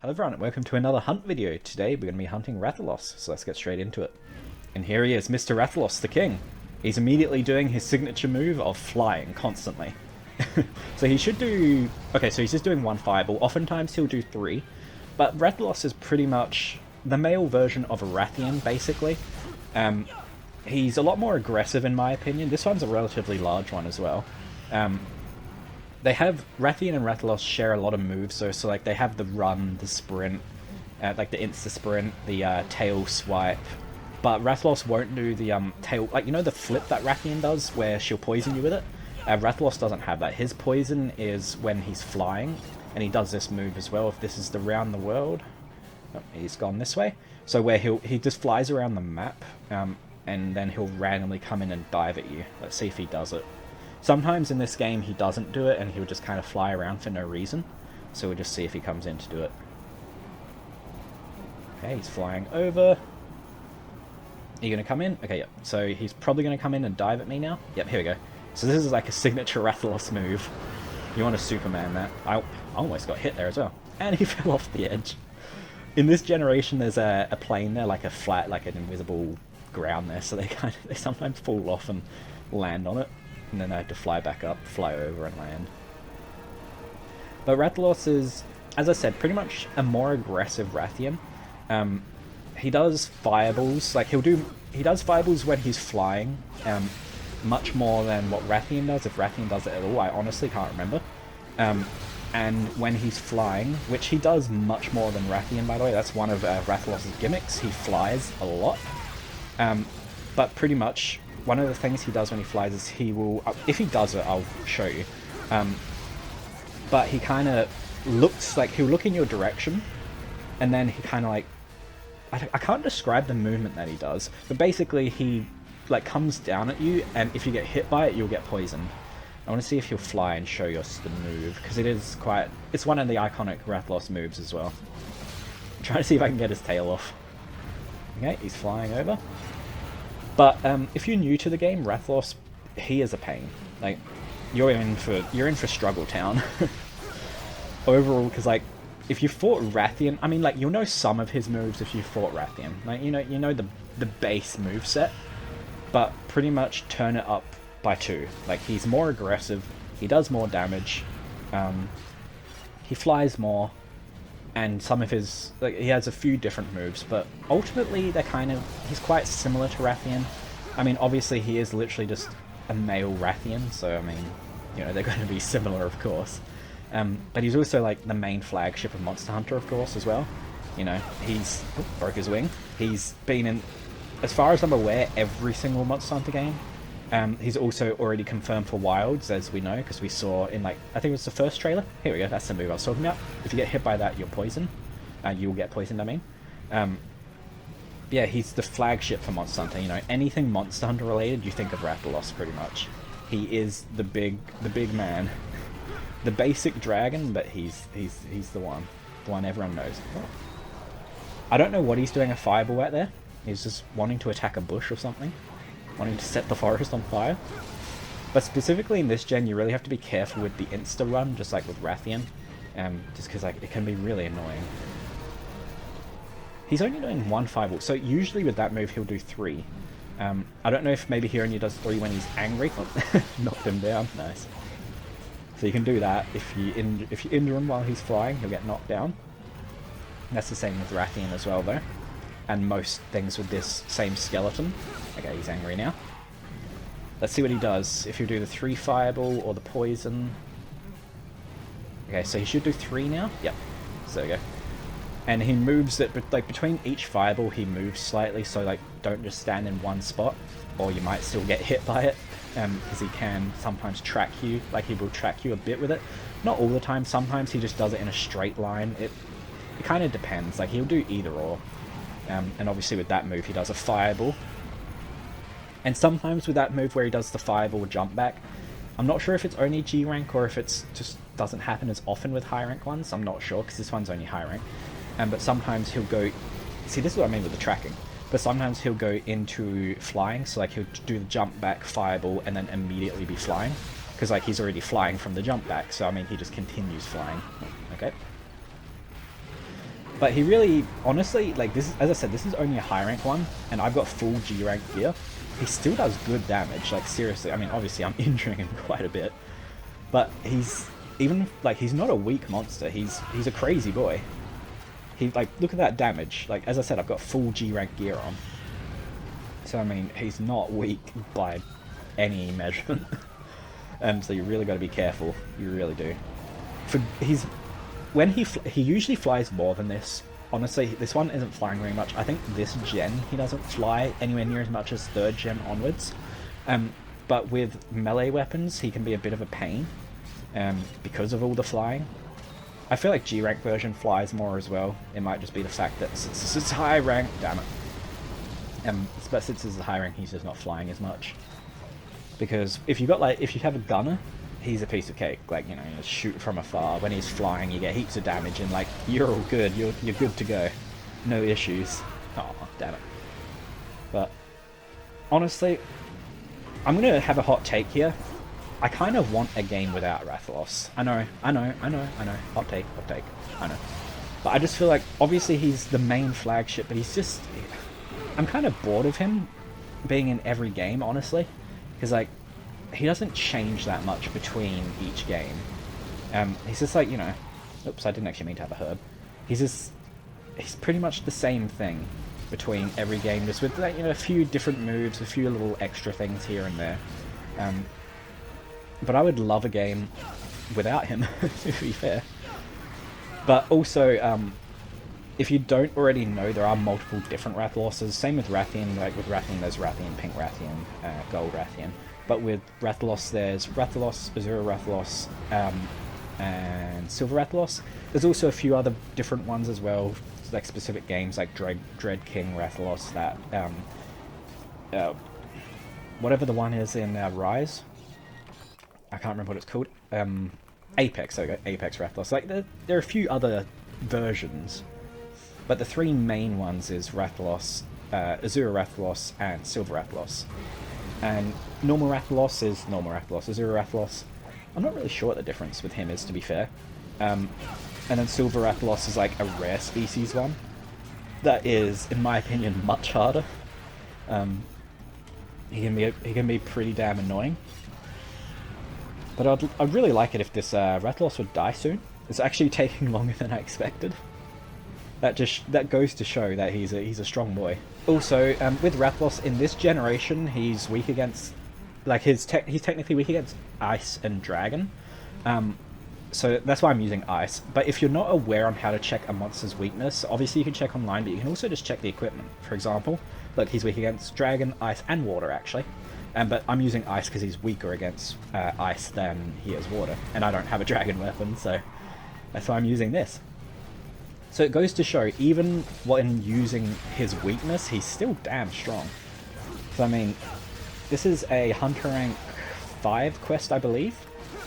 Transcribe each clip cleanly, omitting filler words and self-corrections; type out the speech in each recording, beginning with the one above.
Hello everyone and welcome to another hunt video. Today we're going to be hunting Rathalos, so let's get straight into it. And here he is, Mr. Rathalos, the king. He's immediately doing his signature move of flying constantly. So he should do... Okay, so he's just doing one fireball. Oftentimes he'll do three. But Rathalos is pretty much the male version of a Rathian, basically. He's a lot more aggressive in my opinion. This one's a relatively large one as well. They have Rathian and Rathalos share a lot of moves, so like they have the run, the sprint, like the insta sprint, the tail swipe. But Rathalos won't do the tail, like you know the flip that Rathian does, where she'll poison you with it. Rathalos doesn't have that. His poison is when he's flying, and he does this move as well. If this is the round the world, oh, he's gone this way. So where he just flies around the map, and then he'll randomly come in and dive at you. Let's see if he does it. Sometimes in this game he doesn't do it and he'll just kind of fly around for no reason. So we'll just see if he comes in to do it. Okay, he's flying over. Are you going to come in? Okay, yep. So he's probably going to come in and dive at me now. Yep, here we go. So this is like a signature Rathalos move. You want to Superman that. I almost got hit there as well. And he fell off the edge. In this generation there's a plane there, like a flat, like an invisible ground there. So they sometimes fall off and land on it. And then I had to fly back up, fly over and land. But Rathalos is, as I said, pretty much a more aggressive Rathian. He does fireballs, like he does fireballs when he's flying, much more than what Rathian does, if Rathian does it at all, I honestly can't remember. And when he's flying, which he does much more than Rathian by the way, that's one of Rathalos' gimmicks, he flies a lot. But pretty much, one of the things he does when he flies is he will, if he does it, I'll show you. But he kind of looks like, he'll look in your direction, and then he kind of like, I can't describe the movement that he does, but basically he like comes down at you, and if you get hit by it, you'll get poisoned. I want to see if he'll fly and show us the move, because it's one of the iconic Rathalos moves as well. I'm trying to see if I can get his tail off. Okay, he's flying over. But if you're new to the game, Rathalos, he is a pain. Like, you're in for struggle town overall. Because like, if you fought Rathian, I mean, like you'll know some of his moves if you fought Rathian. Like you know the base move set, but pretty much turn it up by 2. Like he's more aggressive, he does more damage, he flies more. And some of his, like, he has a few different moves, but ultimately he's quite similar to Rathian. I mean, obviously he is literally just a male Rathian, so I mean, you know, they're going to be similar, of course. But he's also like the main flagship of Monster Hunter, of course, as well. You know, broke his wing. He's been in, as far as I'm aware, every single Monster Hunter game. He's also already confirmed for Wilds, as we know, because we saw in, like, I think it was the first trailer. Here we go, that's the move I was talking about. If you get hit by that, you're poisoned. You'll get poisoned, I mean. Yeah, he's the flagship for Monster Hunter. You know, anything Monster Hunter related, you think of Rathalos, pretty much. He is the big man. The basic dragon, but he's the one everyone knows. Oh. I don't know what he's doing a fireball at there. He's just wanting to attack a bush or something. Wanting to set the forest on fire. But specifically in this gen, you really have to be careful with the insta run, just like with Rathian, just because like it can be really annoying. He's only doing one fireball, so usually with that move he'll do 3. I don't know if maybe he only does 3 when he's angry. Oh, knocked him down, nice. So you can do that if you injure him while he's flying, he'll get knocked down. And that's the same with Rathian as well, though. And most things with this same skeleton. Okay, he's angry now. Let's see what he does. If you do the 3 fireball or the poison. Okay, so he should do 3 now. Yep. So there we go. And he moves it, but like between each fireball he moves slightly, so like don't just stand in one spot, or you might still get hit by it. Because he can sometimes track you, like he will track you a bit with it. Not all the time, sometimes he just does it in a straight line. It kind of depends, like he'll do either or. And obviously with that move he does a fireball. And sometimes with that move where he does the fireball jump back, I'm not sure if it's only G rank or if it's just doesn't happen as often with high rank ones. I'm not sure because this one's only high rank. But sometimes he'll go, see this is what I mean with the tracking. But sometimes he'll go into flying, so like he'll do the jump back fireball and then immediately be flying. Because like he's already flying from the jump back, so I mean he just continues flying. Okay. But he really, honestly, like this, as I said, this is only a high rank one, and I've got full G rank gear. He still does good damage, like seriously. I mean, obviously I'm injuring him quite a bit, but he's even like he's not a weak monster. He's a crazy boy. He like look at that damage. Like as I said, I've got full G rank gear on. So I mean, he's not weak by any measurement. So you really got to be careful. You really do. When he usually flies more than this. Honestly, this one isn't flying very much. I think this gen he doesn't fly anywhere near as much as 3rd gen onwards. But with melee weapons, he can be a bit of a pain because of all the flying. I feel like G rank version flies more as well. It might just be the fact that since it's high rank, damn it. But since it's a high rank, he's just not flying as much. Because if you have a gunner, he's a piece of cake. Like, you know, you shoot from afar. When he's flying, you get heaps of damage, and like you're all good. You're good to go. No issues. Oh, damn it. But honestly, I'm gonna have a hot take here. I kind of want a game without Rathalos. I know. Hot take. I know. But I just feel like obviously he's the main flagship, but he's just. I'm kind of bored of him being in every game, honestly, because like. He doesn't change that much between each game. He's just like, you know... Oops, I didn't actually mean to have a herb. He's pretty much the same thing between every game, just with, like, you know, a few different moves, a few little extra things here and there. But I would love a game without him, to be fair. But also, if you don't already know, there are multiple different Rathaloses. Same with Rathian. Like with Rathian, there's Rathian, Pink Rathian, Gold Rathian. But with Rathalos, there's Rathalos, Azure Rathalos, and Silver Rathalos. There's also a few other different ones as well, like specific games like Dread King Rathalos, that whatever the one is in Rise. I can't remember what it's called. Apex, there we go, Apex Rathalos. Like there are a few other versions, but the 3 main ones is Rathalos, Azure Rathalos, and Silver Rathalos. And normal Rathalos is normal Rathalos. Azure Rathalos, I'm not really sure what the difference with him is, to be fair. And then Silver Rathalos is like a rare species one. That is, in my opinion, much harder. He can be pretty damn annoying. But I'd really like it if this Rathalos would die soon. It's actually taking longer than I expected. That goes to show that he's a strong boy. Also, with Rathalos in this generation, he's weak against, like he's technically weak against Ice and Dragon. So that's why I'm using Ice. But if you're not aware on how to check a monster's weakness, obviously you can check online, but you can also just check the equipment. For example, look, he's weak against Dragon, Ice, and Water actually. But I'm using Ice because he's weaker against Ice than he is Water, and I don't have a Dragon weapon, so that's why I'm using this. So it goes to show, even when using his weakness, he's still damn strong. So I mean, this is a Hunter rank 5 quest, I believe.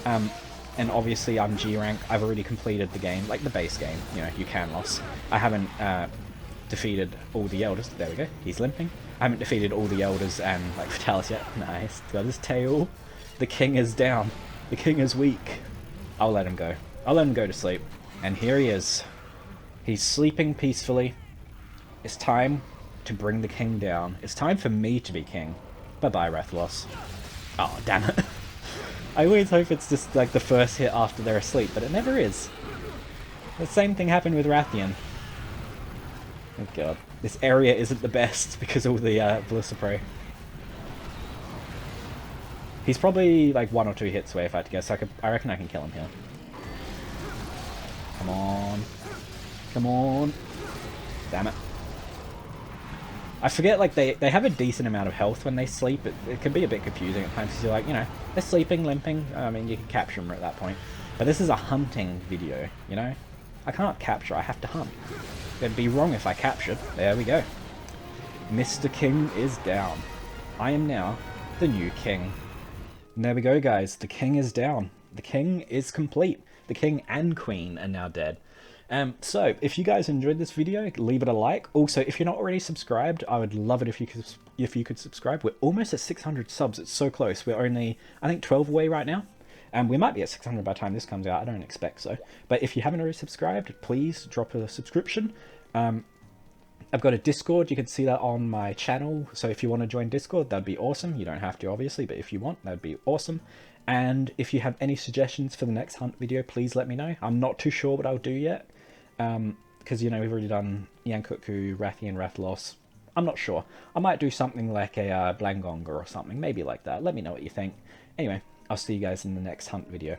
And obviously I'm G rank, I've already completed the game, like the base game, you know, you can loss. I haven't defeated all the elders, there we go, he's limping. I haven't defeated all the elders and like Rathalos yet, nice, got his tail. The king is down, the king is weak. I'll let him go, I'll let him go to sleep. And here he is. He's sleeping peacefully. It's time to bring the king down. It's time for me to be king. Bye-bye, Rathalos. Oh, damn it. I always hope it's just like the first hit after they're asleep, but it never is. The same thing happened with Rathian. Oh god. This area isn't the best because of all the Velocipray. He's probably like 1 or 2 hits away if I had to guess. I reckon I can kill him here. Come on. Come on. Damn it. I forget, like, they have a decent amount of health when they sleep. It can be a bit confusing at times because you're like, you know, they're sleeping, limping. I mean, you can capture them at that point. But this is a hunting video, you know? I can't capture, I have to hunt. It'd be wrong if I captured. There we go. Mr. King is down. I am now the new king. And there we go, guys. The king is down. The king is complete. The king and queen are now dead. So, if you guys enjoyed this video, leave it a like. Also, if you're not already subscribed, I would love it if you could subscribe. We're almost at 600 subs. It's so close. We're only, I think, 12 away right now. And we might be at 600 by the time this comes out. I don't expect so. But if you haven't already subscribed, please drop a subscription. I've got a Discord. You can see that on my channel. So if you want to join Discord, that'd be awesome. You don't have to, obviously, but if you want, that'd be awesome. And if you have any suggestions for the next hunt video, please let me know. I'm not too sure what I'll do yet. Because, you know, we've already done Yankuku, Rathian, Rathalos. I'm not sure. I might do something like a Blangonga or something. Maybe like that. Let me know what you think. Anyway, I'll see you guys in the next hunt video.